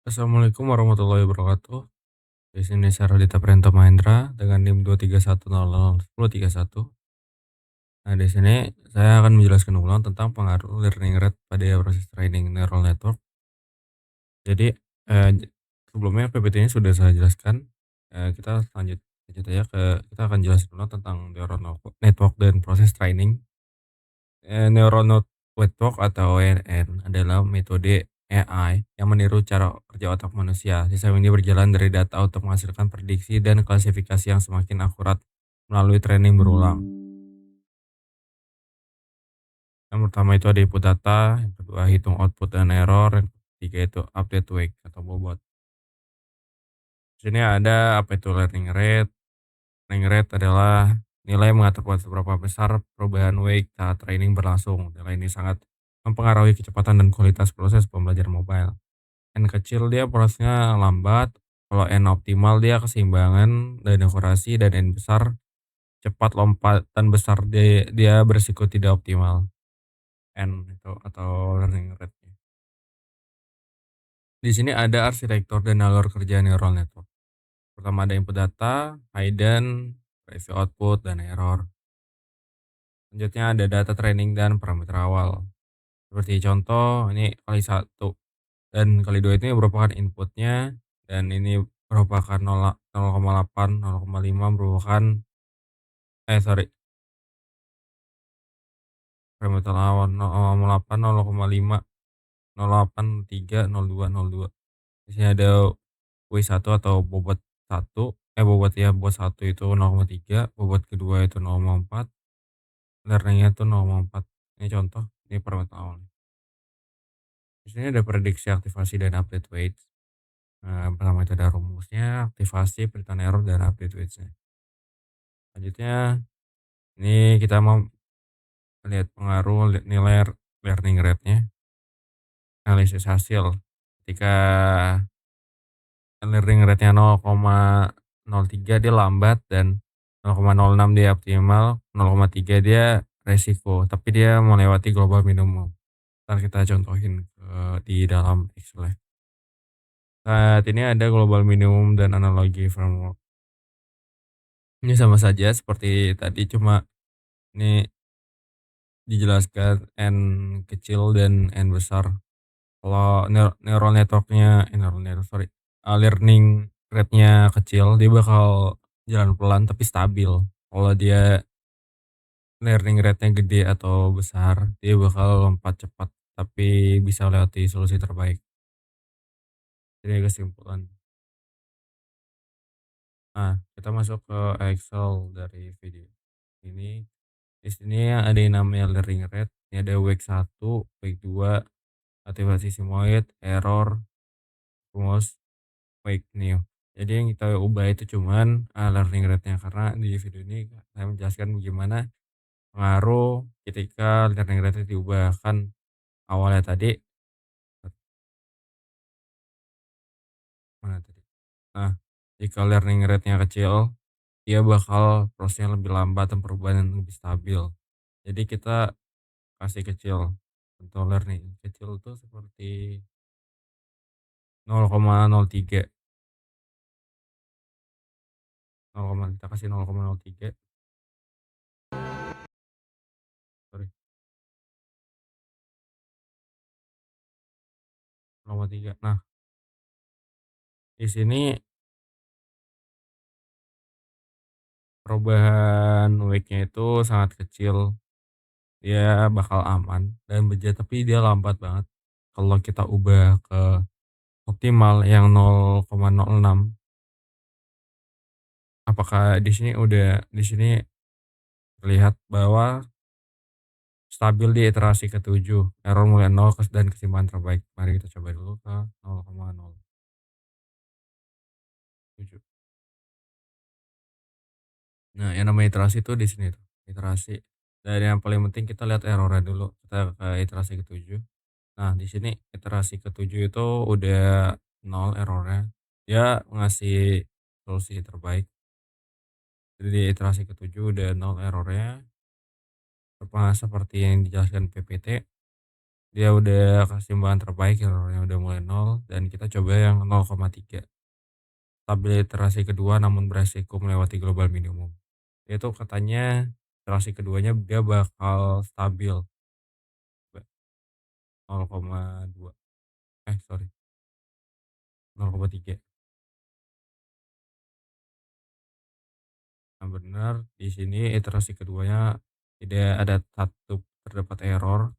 Assalamualaikum warahmatullahi wabarakatuh. Di sini Saradita Prento Mahendra dengan NIM 231001031. Nah, di sini saya akan menjelaskan ulang tentang pengaruh learning rate pada proses training neural network. Jadi, sebelumnya PPT-nya sudah saya jelaskan. Kita lanjut lanjut aja kita akan jelasin ulang tentang neural network dan proses training. Neural network atau NN adalah metode AI yang meniru cara kerja otak manusia. Sistem ini berjalan dari data untuk menghasilkan prediksi dan klasifikasi yang semakin akurat melalui training berulang. Yang pertama itu ada input data, yang kedua hitung output dan error, yang ketiga itu update wake atau bobot. Di sini ada apa itu learning rate. Learning rate adalah nilai yang mengatur seberapa besar perubahan wake saat training berlangsung. Nilai ini sangat mempengaruhi kecepatan dan kualitas proses pembelajaran mobile. N kecil dia prosesnya lambat, kalau N optimal dia keseimbangan dan akurasi, dan N besar cepat lompatan besar dia berisiko tidak optimal. N itu atau learning rate-nya. Di sini ada arsitektur dan alur kerja neural network. Pertama ada input data, hidden, review output, dan error. Selanjutnya ada data training dan parameter awal. Seperti contoh ini kali satu dan kali 2 ini merupakan inputnya, dan ini merupakan 0,8, 0,5 merupakan sorry, parameter awal 0,8, 0,5, 0,83, 0,2, 0,2. Di sini ada W1 atau bobot satu, bobot 1 itu 0,3, bobot kedua itu 0,4, learning-nya itu 0,4. Ini contoh, ini parameter awal. Di sini ada prediksi, aktivasi, dan update weights. Pertama itu ada rumusnya, aktivasi, perhitungan error, dan update weights-nya. Selanjutnya, ini kita mau lihat pengaruh nilai learning rate-nya, analisis hasil. Ketika learning rate-nya 0,03 dia lambat dan 0,06 dia optimal, 0,3 dia resiko, tapi dia melewati global minimum. Ntar kita contohin di dalam Excel ya. Saat ini ada global minimum dan analogi framework. Ini sama saja seperti tadi, cuma ini dijelaskan N kecil dan N besar. Kalau neural network-nya, learning rate-nya kecil, dia bakal jalan pelan tapi stabil. Kalau dia learning rate-nya gede atau besar, dia bakal lompat cepat tapi bisa lewati solusi terbaik. Jadi kesimpulan. Nah, kita masuk ke Excel dari video ini. Di sini ada yang namanya learning rate. Ini ada wake 1, wake 2, aktivasi simoid, error, rumus, wake new. Jadi yang kita ubah itu cuman learning rate-nya, karena di video ini saya menjelaskan bagaimana pengaruh ketika learning rate diubah. Kan awalnya tadi mana tadi? Nah, jika learning rate-nya kecil, dia bakal prosesnya lebih lambat dan perubahan yang lebih stabil. Jadi kita kasih kecil. Contoh learning kecil itu seperti 0,03, kita kasih 0,03, sorry, 0,3. Nah, di sini perubahan wake-nya itu sangat kecil. Dia bakal aman dan tapi dia lambat banget. Kalau kita ubah ke optimal yang 0,06, apakah di sini terlihat bahwa stabil di iterasi ke-7, error mulai 0 dan keseimbangan terbaik. Mari kita coba dulu ke 0,07. Nah, yang namanya iterasi itu di sini tuh, iterasi. Dan yang paling penting kita lihat errornya dulu. Kita ke iterasi ke-7. Nah, di sini iterasi ke-7 itu udah 0 errornya. Dia ngasih solusi terbaik. Jadi di iterasi ke-7 udah 0 errornya. Seperti yang dijelaskan PPT. Dia udah keseimbangan terbaik, error-nya udah mulai nol, dan kita coba yang 0,3. Stabil iterasi kedua namun beresiko melewati global minimum. Itu katanya iterasi keduanya dia bakal stabil 0,2, sorry, 0,3. Nah benar, di sini iterasi keduanya tidak ada terdapat error,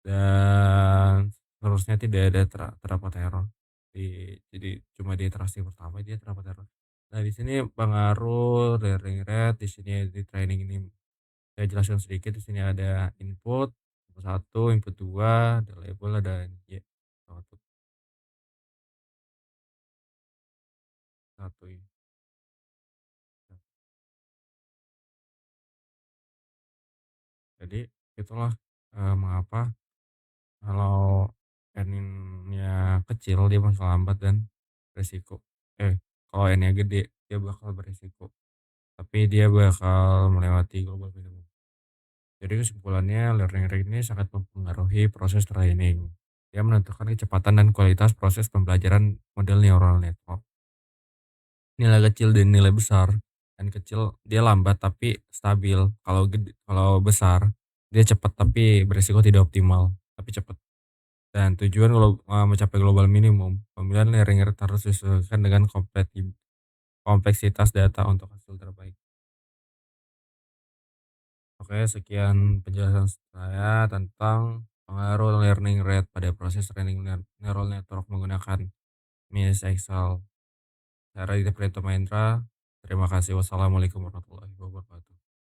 dan seterusnya tidak ada terdapat error. Jadi cuma di iterasi pertama dia terdapat error. Nah di sini pengaruh learning rate, di sini di training ini saya jelaskan sedikit. Di sini ada input 1, input 2, ada label, ada y. Satu, satu ini. Jadi itulah mengapa kalau N-nya kecil dia bakal lambat dan beresiko. Kalau N-nya gede dia bakal beresiko, tapi dia bakal melewati global minimum. Jadi kesimpulannya learning rate ini sangat mempengaruhi proses training. Dia menentukan kecepatan dan kualitas proses pembelajaran model neural network. Nilai kecil dan nilai besar, dan kecil dia lambat tapi stabil, kalau besar dia cepat tapi beresiko tidak optimal, tapi cepat. Dan tujuan kalau, mencapai global minimum, pemilihan learning rate harus disesuaikan dengan kompleksitas data untuk hasil terbaik. Oke, sekian penjelasan saya tentang pengaruh learning rate pada proses training neural network menggunakan MS Excel. Saya Raditya Priyatno Mahendra. Terima kasih. Wassalamualaikum warahmatullahi wabarakatuh.